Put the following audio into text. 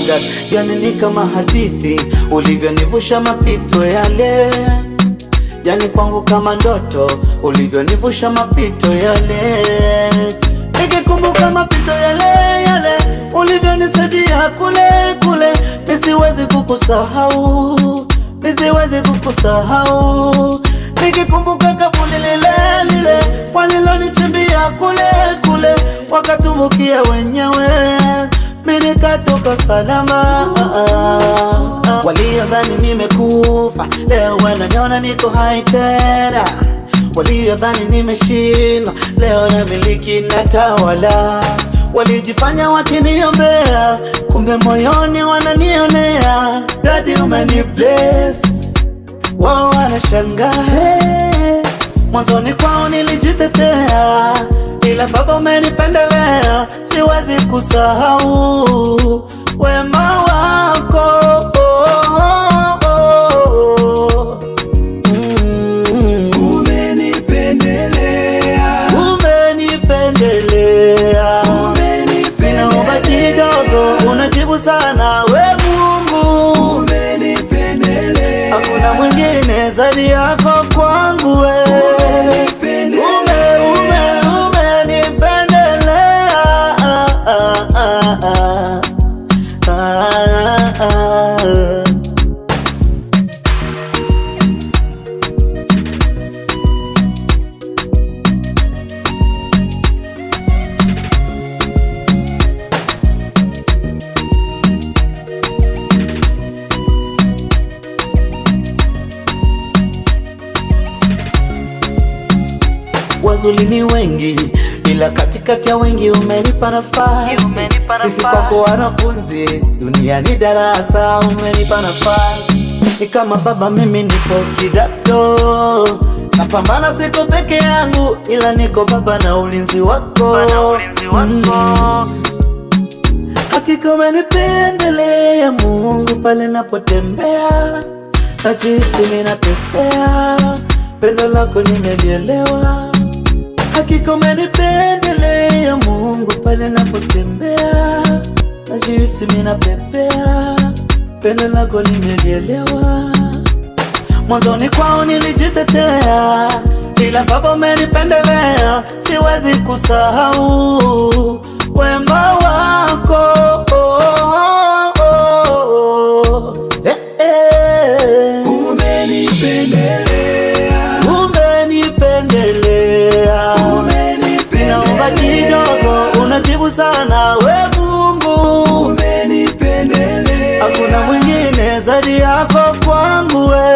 God, yani ni kama hadithi ulivyonivusha mapito yale, yani kwangu kama ndoto ulivyonivusha mapito yale. Nikikumbuka mapito yale ulivyonisaidia kule, misiwezi kukusahau, misiwezi kukusahau. Nikikumbuka kaburi lile walilonichimbia kule, wakatumbukia wenyewe, mimi nikatoka salama. Waliodhani nimekufa leo wananiona niko hai tena, waliodhani nimeshindwa leo namiliki natawala. Walijifanya wakiniombea, kumbe moyoni wananionea. Daddy umeni bless, wao wanashangaa. Mwanzoni kwao nilijitetea, ila Baba umenipendelea. Siwezi kusahau wema wako. Umenipendelea, umenipendelea. Ninaomba kidogo, unajibu sana we Mungu. Umenipendelea, hakuna mwingine zaidi yako kwangu we. Wazuri ni wengi, ila katikati ya wengi umenipa nafasi. Sisi kwako wanafunzi, dunia ni darasa, umenipa nafasi. Ni kama baba, mimi nipo kidato, napambana siko peke yangu, ila niko baba na ulinzi wako. Hakika umenipendelea Mungu, pale napotembea najihisi ninapepea, pendo lako nimelielewa. Hakika umenipendelea Mungu, pale napotembea najihisi ninapepea, pendo lako nimelielewa. Mwanzoni kwao nilijitetea, ila Baba umenipendelea. Siwezi kusahau wema wako. umenipendelea, Umenipendelea. Ninaomba kidogo, unajibu sana we Mungu. umenipendelea, Hakuna mwingine zaidi yako kwangu we.